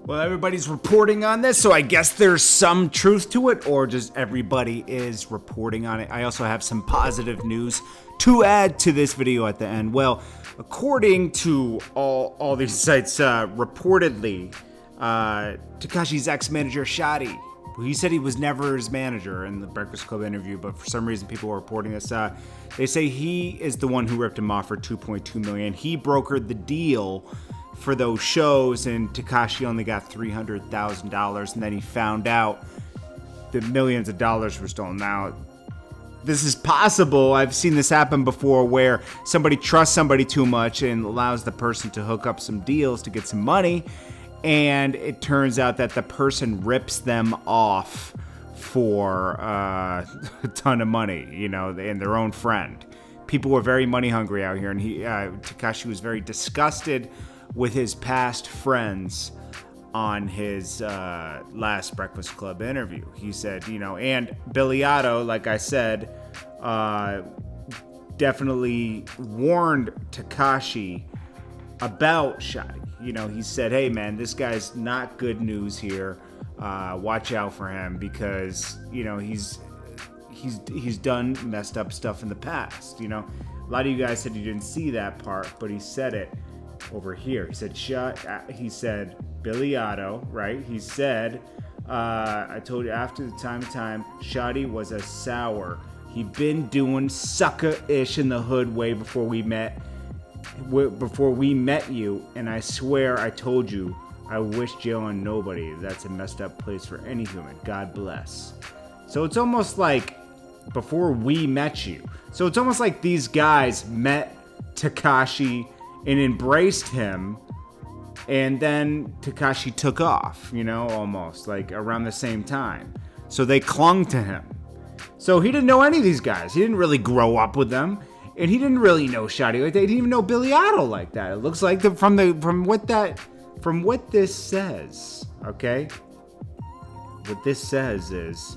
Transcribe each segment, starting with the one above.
Well, everybody's reporting on this, so I guess there's some truth to it, or just everybody is reporting on it. I also have some positive news to add to this video at the end. Well, according to all these sites, reportedly, Tekashi's ex-manager, Shooottie, he said he was never his manager in the Breakfast Club interview, but for some reason people are reporting this. They say he is the one who ripped him off for $2.2 million. He brokered the deal for those shows, and Tekashi only got $300,000, and then he found out that millions of dollars were stolen. Now, this is possible. I've seen this happen before where somebody trusts somebody too much and allows the person to hook up some deals to get some money, and it turns out that the person rips them off for a ton of money, you know, and their own friend. People were very money hungry out here, and Tekashi was very disgusted with his past friends on his last Breakfast Club interview. He said, you know, and Billy Otto, like I said, definitely warned Tekashi about Shooottie. You know, he said, hey man, this guy's not good news here. Watch out for him because, you know, he's done messed up stuff in the past. You know, a lot of you guys said you didn't see that part, but he said it over here. He said Billy Otto, right? He said, I told you after the time, Shooottie was a sour. He'd been doing sucker-ish in the hood way before we met you, and I swear I told you I wish jail on nobody. That's a messed up place for any human. God bless. So it's almost like before we met you. So it's almost like these guys met Tekashi and embraced him, and then Tekashi took off, you know, almost like around the same time. So they clung to him. So he didn't know any of these guys. He didn't really grow up with them, and he didn't really know Shooottie like that. He didn't even know Billy Otto like that. It looks like from what this says, okay? What this says is,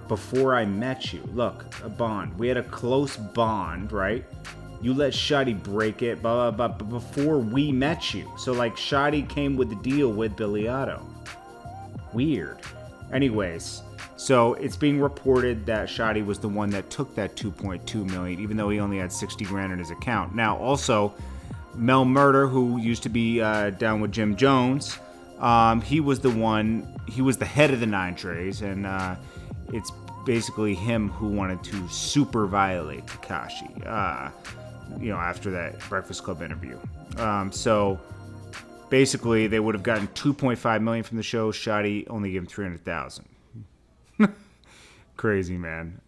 before I met you, look, a bond. We had a close bond, right? You let Shooottie break it, blah, blah, blah, before we met you. So, like, Shooottie came with the deal with Billy Otto. Weird. Anyways, so it's being reported that Shooottie was the one that took that $2.2 million, even though he only had 60 grand in his account. Now, also, Mel Murder, who used to be down with Jim Jones, he was the head of the Nine Trays, and it's basically him who wanted to super violate Tekashi, you know, after that Breakfast Club interview. So basically they would have gotten $2.5 million from the show. Shooottie only gave him $300,000. Crazy, man.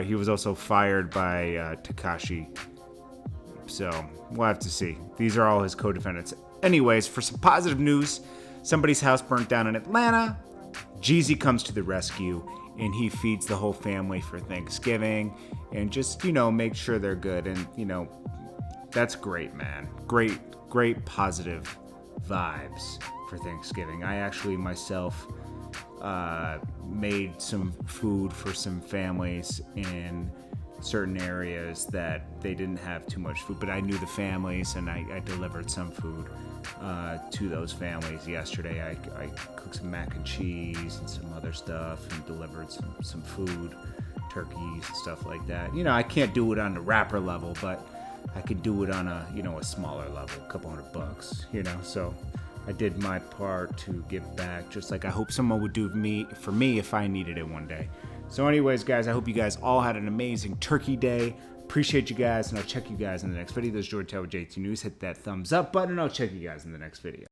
He was also fired by Tekashi. So we'll have to see. These are all his co-defendants. Anyways, for some positive news, somebody's house burnt down in Atlanta. Jeezy comes to the rescue, and he feeds the whole family for Thanksgiving and just, you know, make sure they're good. And, you know, that's great, man. Great positive vibes for Thanksgiving. I actually myself made some food for some families in certain areas that they didn't have too much food, but I knew the families, and I delivered some food to those families yesterday. I cooked some mac and cheese and some other stuff and delivered some food, turkeys and stuff like that. You know, I can't do it on the rapper level, but I could do it on a, you know, a smaller level, a couple $100, you know. So I did my part to give back, just like I hope someone would do for me if I needed it one day. So anyways, guys, I hope you guys all had an amazing Turkey Day. Appreciate you guys, and I'll check you guys in the next video. This is Jordan Tower with JT News. Hit that thumbs up button, and I'll check you guys in the next video.